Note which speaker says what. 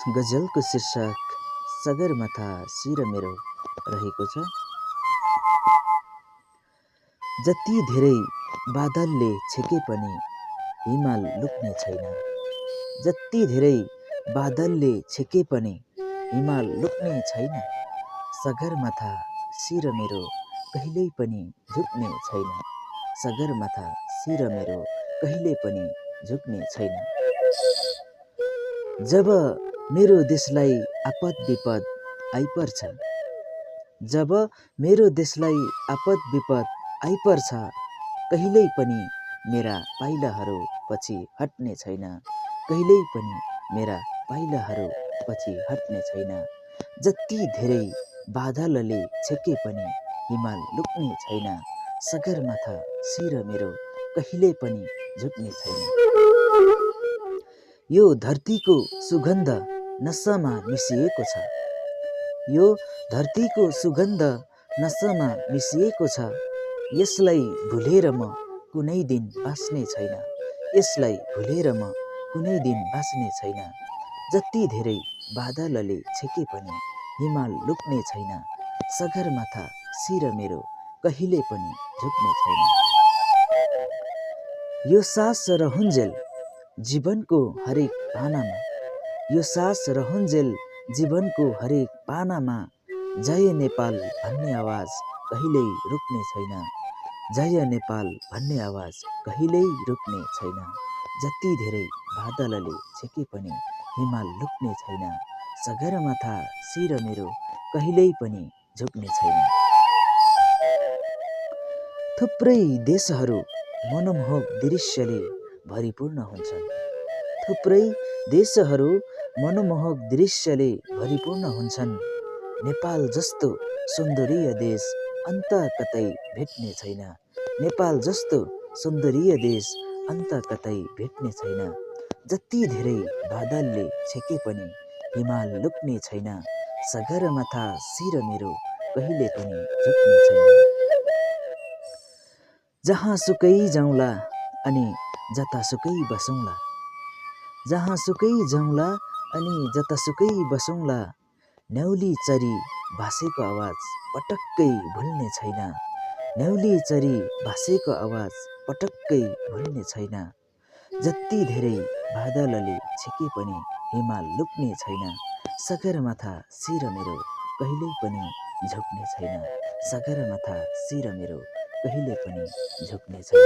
Speaker 1: गजलको शीर्षक सगरमाथा शिर मेरो रहेको छ। जति धेरै बादलले छेके पनि हिमाल लुक्ने छैन। जति धेरै बादलले छेके पनि हिमाल लुक्ने छैन। सगरमाथा शिर मेरो कहिल्यै पनि झुक्ने छैन। सगरमाथा शिर मेरो कहिल्यै पनि झुक्ने छैन। जब मेरो देशलाई आपद विपद आइपर्छ, जब मेरो देशलाई आपद विपद आइपर्छ, कहिल्यै पनि मेरा पाइलाहरू पछि हट्ने छैन। कहिल्यै पनि मेरा पाइलाहरू पछि हट्ने छैन। जति धेरै बादलले छेके पनि हिमाल लुक्ने छैन। सगरमाथा शिर मेरो कहिल्यै पनि झुक्ने छैन। यो धरतीको सुगन्ध नसामा मिसिएको छ। यो धरतीको सुगन्ध नसामा मिसिएको छ। यसलाई भुलेर म कुनै दिन बाँच्ने छैन। यसलाई भुलेर म कुनै दिन बाँच्ने छैन। जति धेरै बादलले छेके पनि हिमाल लुक्ने छैन। सगरमाथा शिर मेरो कहिल्यै पनि झुक्ने छैन। यो सास रहुन्जेल जीवनको हरेक पानामा, यो सास रहुन्जेल जीवनको हरेक पानामा, जय नेपाल भन्ने आवाज कहिल्यै रुक्ने छैन। जय नेपाल भन्ने आवाज कहिल्यै रुक्ने छैन। जति धेरै बादलले छेके पनि हिमाल लुक्ने छैन। सगरमाथा शिर मेरो कहिल्यै पनि झुक्ने छैन। थुप्रै देशहरू मनमोहक दृश्यले भरिपूर्ण हुन्छन्। थुप्रै देशहरू मनमोहक दृश्यले भरिपूर्ण हुन्छन्। नेपाल जस्तो सुन्दरीय देश अन्त कतै भेट्ने छैन। नेपाल जस्तो सुन्दरीय देश अन्त कतै भेट्ने छैन। जति धेरै बादलले छेके पनि हिमाल लुक्ने छैन। सगरमाथा शिर मेरो कहिल्यै पनि झुक्ने छैन। जहाँ सुकै जाउँला अनि जतासुकै बसौँला, जहाँ सुकै जाउँला अनि जतासुकै बसौँला, न्याउली चरी भासेको आवाज पटक्कै भुल्ने छैन। न्याउली चरी भासेको आवाज पटक्कै भुल्ने छैन। जति धेरै बादलले छेके पनि हिमाल लुक्ने छैन। सगरमाथा शिर मेरो कहिल्यै पनि झुक्ने छैन। सगरमाथा शिर मेरो कहिल्यै पनि झुक्ने छैन।